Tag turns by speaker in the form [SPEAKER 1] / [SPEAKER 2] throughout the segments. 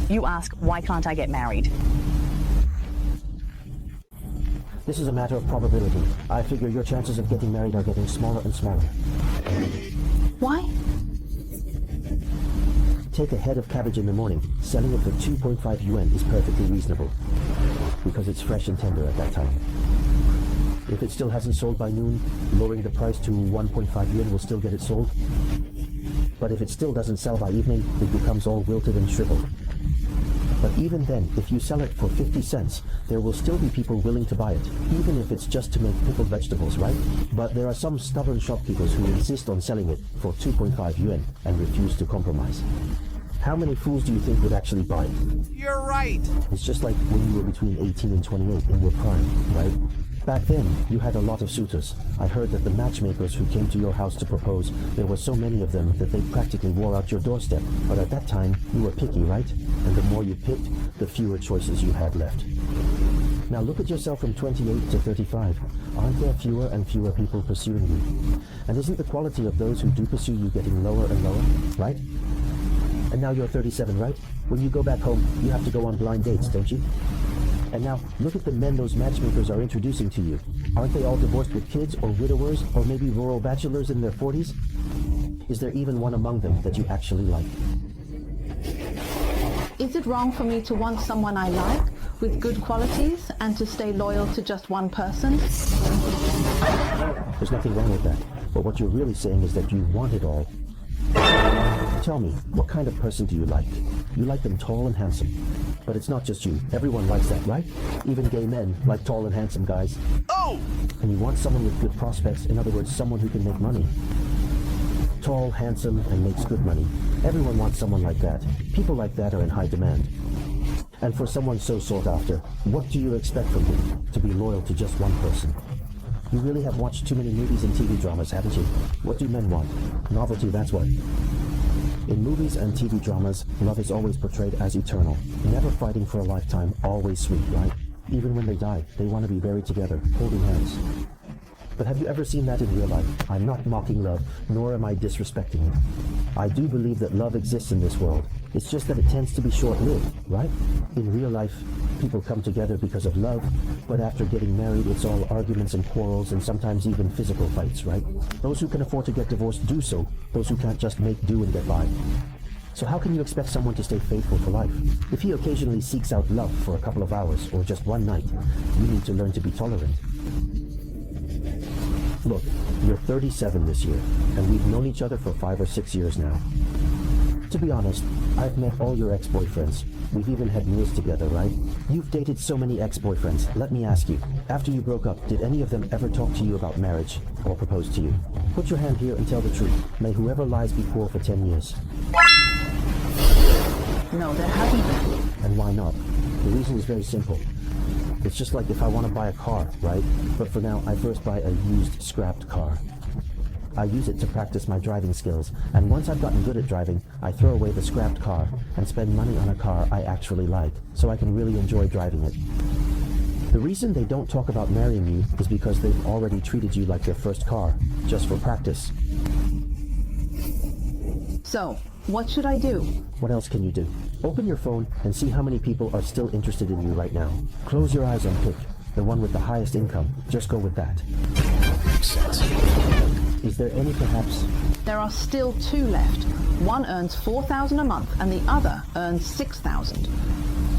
[SPEAKER 1] You ask, why can't I get married?
[SPEAKER 2] This is a matter of probability. I figure your chances of getting married are getting smaller and smaller.
[SPEAKER 1] Why?
[SPEAKER 2] Take a head of cabbage in the morning. Selling it for 2.5 yuan is perfectly reasonable, because it's fresh and tender at that time. If it still hasn't sold by noon, lowering the price to 1.5 yuan will still get it sold. But if it still doesn't sell by evening, it becomes all wilted and shriveled. But even then, if you sell it for 50 cents, there will still be people willing to buy it, even if it's just to make pickled vegetables, right? But there are some stubborn shopkeepers who insist on selling it for 2.5 yuan and refuse to compromise. How many fools do you think would actually buy it?
[SPEAKER 3] You're right.
[SPEAKER 2] It's just like when you were between 18 and 28 in your prime, right? Back then, you had a lot of suitors. I heard that the matchmakers who came to your house to propose, there were so many of them that they practically wore out your doorstep. But at that time, you were picky, right? And the more you picked, the fewer choices you had left. Now look at yourself from 28 to 35. Aren't there fewer and fewer people pursuing you? And isn't the quality of those who do pursue you getting lower and lower, right? And now you're 37, right? When you go back home, you have to go on blind dates, don't you? And now, look at the men those matchmakers are introducing to you. Aren't they all divorced with kids, or widowers, or maybe rural bachelors in their 40s? Is there even one among them that you actually like?
[SPEAKER 4] Is it wrong for me to want someone I like, with good qualities, and to stay loyal to just one person?
[SPEAKER 2] There's nothing wrong with that. But what you're really saying is that you want it all. Tell me, what kind of person do you like? You like them tall and handsome. But it's not just you. Everyone likes that, right? Even gay men like tall and handsome guys.
[SPEAKER 3] Oh!
[SPEAKER 2] And you want someone with good prospects, in other words, someone who can make money. Tall, handsome, and makes good money. Everyone wants someone like that. People like that are in high demand. And for someone so sought after, what do you expect from him? To be loyal to just one person. You really have watched too many movies and TV dramas, haven't you? What do men want? Novelty, that's what. In movies and TV dramas, love is always portrayed as eternal. Never fighting for a lifetime, always sweet, right? Even when they die, they want to be buried together, holding hands. But have you ever seen that in real life? I'm not mocking love, nor am I disrespecting it. I do believe that love exists in this world. It's just that it tends to be short-lived, right? In real life, people come together because of love, but after getting married, it's all arguments and quarrels and sometimes even physical fights, right? Those who can afford to get divorced do so. Those who can't just make do and get by. So how can you expect someone to stay faithful for life? If he occasionally seeks out love for a couple of hours or just one night, you need to learn to be tolerant. Look, you're 37 this year, and we've known each other for 5 or 6 years now. To be honest, I've met all your ex-boyfriends. We've even had meals together, right? You've dated so many ex-boyfriends. Let me ask you, after you broke up, did any of them ever talk to you about marriage or propose to you? Put your hand here and tell the truth. May whoever lies be poor for 10 years.
[SPEAKER 4] No, there haven't been.
[SPEAKER 2] And why not? The reason is very simple. It's just like if I want to buy a car, right? But for now, I first buy a used, scrapped car. I use it to practice my driving skills, and once I've gotten good at driving, I throw away the scrapped car and spend money on a car I actually like, so I can really enjoy driving it. The reason they don't talk about marrying you is because they've already treated you like their first car, just for practice.
[SPEAKER 4] So, what should I do?
[SPEAKER 2] What else can you do? Open your phone and see how many people are still interested in you right now. Close your eyes and pick the one with the highest income. Just go with that.
[SPEAKER 3] Makes sense.
[SPEAKER 2] Is there any perhaps?
[SPEAKER 4] There are still 2 left. One earns 4,000 a month and the other earns 6,000.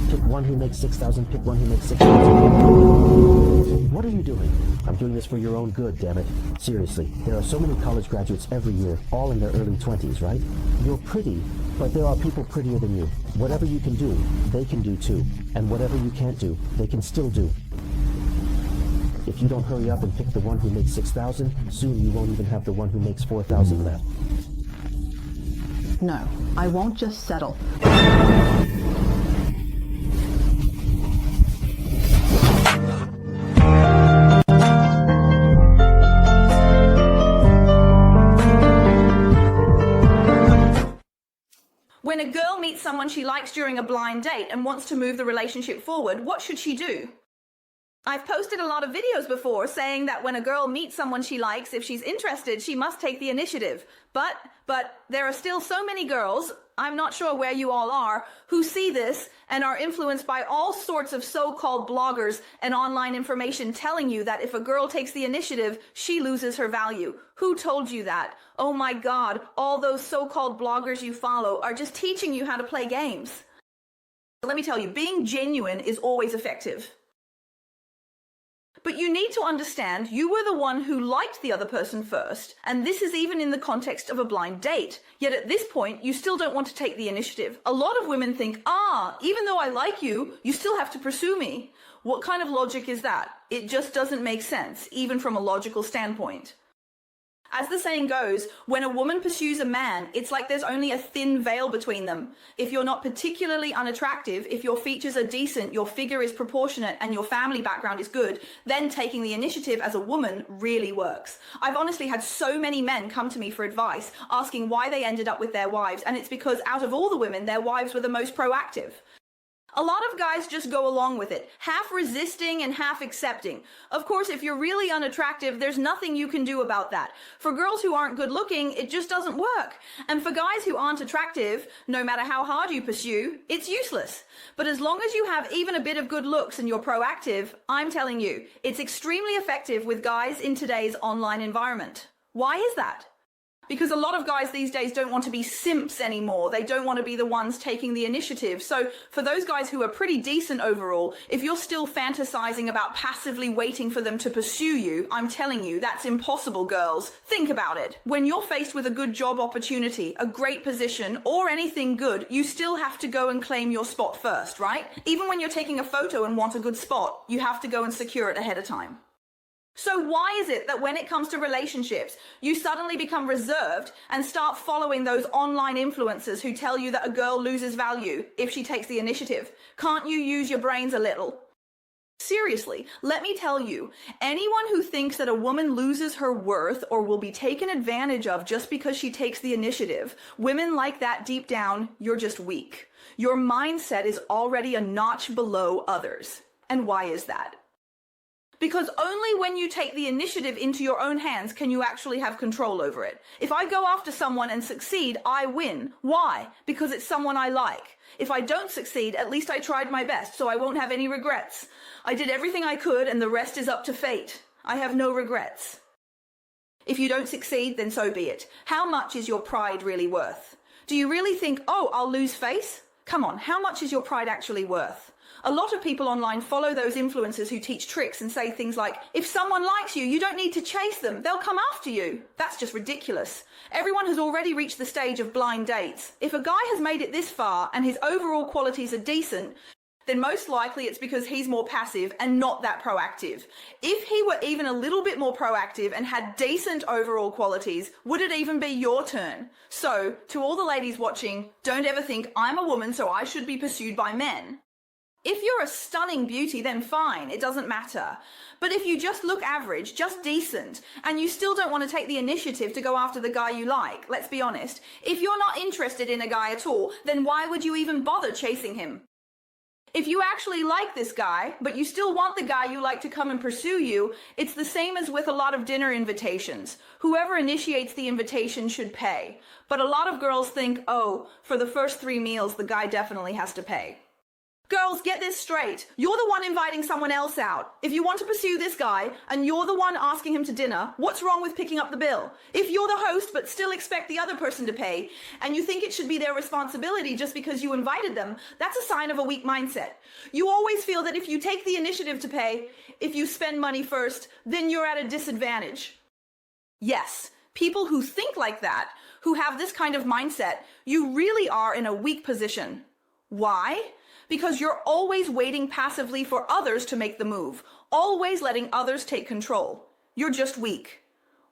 [SPEAKER 2] Pick one who makes 6,000, pick one who makes 6,000. What are you doing? I'm doing this for your own good, damn it. Seriously, there are so many college graduates every year, all in their early 20s, right? You're pretty, but there are people prettier than you. Whatever you can do, they can do too. And whatever you can't do, they can still do. If you don't hurry up and pick the one who makes 6,000, soon you won't even have the one who makes 4,000 left.
[SPEAKER 4] No, I won't just settle.
[SPEAKER 5] When a girl meets someone she likes during a blind date and wants to move the relationship forward, what should she do? I've posted a lot of videos before saying that when a girl meets someone she likes, if she's interested, she must take the initiative. But there are still so many girls, I'm not sure where you all are, who see this and are influenced by all sorts of so-called bloggers and online information telling you that if a girl takes the initiative, she loses her value. Who told you that? Oh my God, all those so-called bloggers you follow are just teaching you how to play games. Let me tell you, being genuine is always effective. But you need to understand you were the one who liked the other person first, and this is even in the context of a blind date. Yet at this point, you still don't want to take the initiative. A lot of women think, even though I like you, you still have to pursue me. What kind of logic is that? It just doesn't make sense, even from a logical standpoint. As the saying goes, when a woman pursues a man, it's like there's only a thin veil between them. If you're not particularly unattractive, if your features are decent, your figure is proportionate, and your family background is good, then taking the initiative as a woman really works. I've honestly had so many men come to me for advice, asking why they ended up with their wives, and it's because out of all the women, their wives were the most proactive. A lot of guys just go along with it, half resisting and half accepting. Of course, if you're really unattractive, there's nothing you can do about that. For girls who aren't good looking, it just doesn't work. And for guys who aren't attractive, no matter how hard you pursue, it's useless. But as long as you have even a bit of good looks and you're proactive, I'm telling you, it's extremely effective with guys in today's online environment. Why is that? Because a lot of guys these days don't want to be simps anymore. They don't want to be the ones taking the initiative. So for those guys who are pretty decent overall, if you're still fantasizing about passively waiting for them to pursue you, I'm telling you, that's impossible, girls. Think about it. When you're faced with a good job opportunity, a great position, or anything good, you still have to go and claim your spot first, right? Even when you're taking a photo and want a good spot, you have to go and secure it ahead of time. So why is it that when it comes to relationships, you suddenly become reserved and start following those online influencers who tell you that a girl loses value if she takes the initiative? Can't you use your brains a little? Seriously, let me tell you, anyone who thinks that a woman loses her worth or will be taken advantage of just because she takes the initiative, women like that deep down, you're just weak. Your mindset is already a notch below others. And why is that? Because only when you take the initiative into your own hands can you actually have control over it. If I go after someone and succeed, I win. Why? Because it's someone I like. If I don't succeed, at least I tried my best, so I won't have any regrets. I did everything I could, and the rest is up to fate. I have no regrets. If you don't succeed, then so be it. How much is your pride really worth? Do you really think, I'll lose face? Come on, how much is your pride actually worth? A lot of people online follow those influencers who teach tricks and say things like, if someone likes you, you don't need to chase them. They'll come after you. That's just ridiculous. Everyone has already reached the stage of blind dates. If a guy has made it this far and his overall qualities are decent, then most likely it's because he's more passive and not that proactive. If he were even a little bit more proactive and had decent overall qualities, would it even be your turn? So, to all the ladies watching, don't ever think I'm a woman so I should be pursued by men. If you're a stunning beauty, then fine, it doesn't matter. But if you just look average, just decent, and you still don't want to take the initiative to go after the guy you like, let's be honest, if you're not interested in a guy at all, then why would you even bother chasing him? If you actually like this guy, but you still want the guy you like to come and pursue you, it's the same as with a lot of dinner invitations. Whoever initiates the invitation should pay. But a lot of girls think, for the first 3 meals, the guy definitely has to pay. Girls, get this straight. You're the one inviting someone else out. If you want to pursue this guy and you're the one asking him to dinner, what's wrong with picking up the bill? If you're the host but still expect the other person to pay and you think it should be their responsibility just because you invited them, that's a sign of a weak mindset. You always feel that if you take the initiative to pay, if you spend money first, then you're at a disadvantage. Yes, people who think like that, who have this kind of mindset, you really are in a weak position. Why? Because you're always waiting passively for others to make the move, always letting others take control. You're just weak.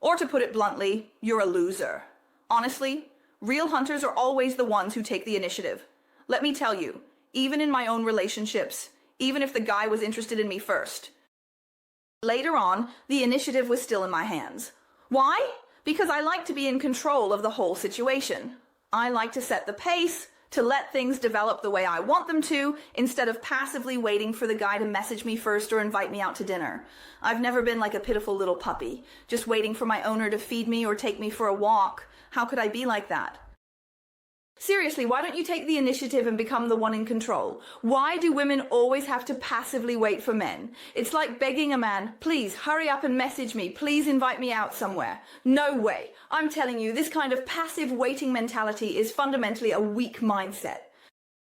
[SPEAKER 5] Or to put it bluntly, you're a loser. Honestly, real hunters are always the ones who take the initiative. Let me tell you, even in my own relationships, even if the guy was interested in me first, later on, the initiative was still in my hands. Why? Because I like to be in control of the whole situation. I like to set the pace, to let things develop the way I want them to, instead of passively waiting for the guy to message me first or invite me out to dinner. I've never been like a pitiful little puppy, just waiting for my owner to feed me or take me for a walk. How could I be like that? Seriously, why don't you take the initiative and become the one in control? Why do women always have to passively wait for men? It's like begging a man, please hurry up and message me, please invite me out somewhere. No way. I'm telling you, this kind of passive waiting mentality is fundamentally a weak mindset.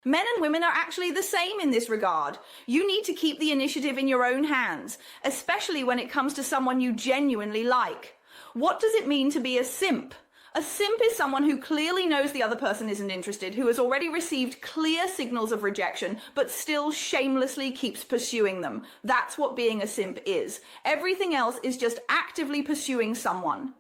[SPEAKER 5] Men and women are actually the same in this regard. You need to keep the initiative in your own hands, especially when it comes to someone you genuinely like. What does it mean to be a simp? A simp is someone who clearly knows the other person isn't interested, who has already received clear signals of rejection, but still shamelessly keeps pursuing them. That's what being a simp is. Everything else is just actively pursuing someone.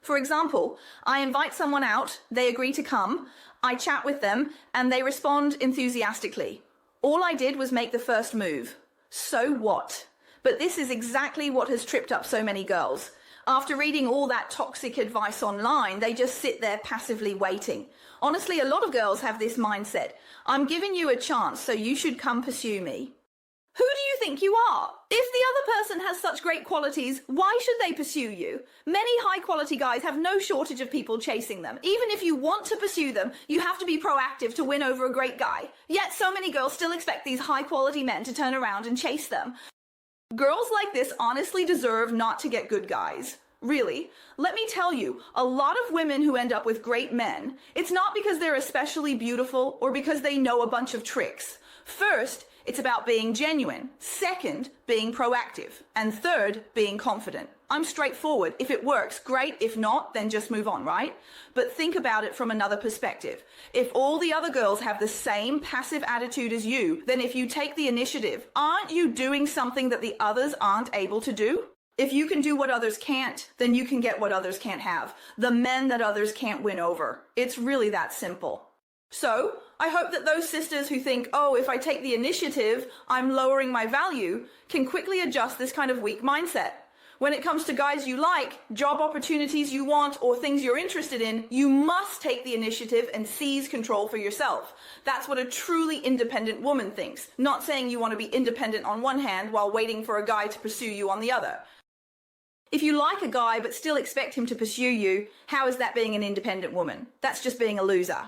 [SPEAKER 5] For example, I invite someone out, they agree to come, I chat with them, and they respond enthusiastically. All I did was make the first move. So what? But this is exactly what has tripped up so many girls. After reading all that toxic advice online, they just sit there passively waiting. Honestly, a lot of girls have this mindset. I'm giving you a chance, so you should come pursue me. Who do you think you are? If the other person has such great qualities, why should they pursue you? Many high-quality guys have no shortage of people chasing them. Even if you want to pursue them, you have to be proactive to win over a great guy. Yet so many girls still expect these high-quality men to turn around and chase them. Girls like this honestly deserve not to get good guys. Really, let me tell you, a lot of women who end up with great men, it's not because they're especially beautiful or because they know a bunch of tricks. First, it's about being genuine. Second, being proactive. And third, being confident. I'm straightforward. If it works, great. If not, then just move on, right? But think about it from another perspective. If all the other girls have the same passive attitude as you, then if you take the initiative, aren't you doing something that the others aren't able to do? If you can do what others can't, then you can get what others can't have. The men that others can't win over. It's really that simple. So, I hope that those sisters who think, oh, if I take the initiative, I'm lowering my value, can quickly adjust this kind of weak mindset. When it comes to guys you like, job opportunities you want, or things you're interested in, you must take the initiative and seize control for yourself. That's what a truly independent woman thinks. Not saying you want to be independent on one hand while waiting for a guy to pursue you on the other. If you like a guy but still expect him to pursue you, how is that being an independent woman? That's just being a loser.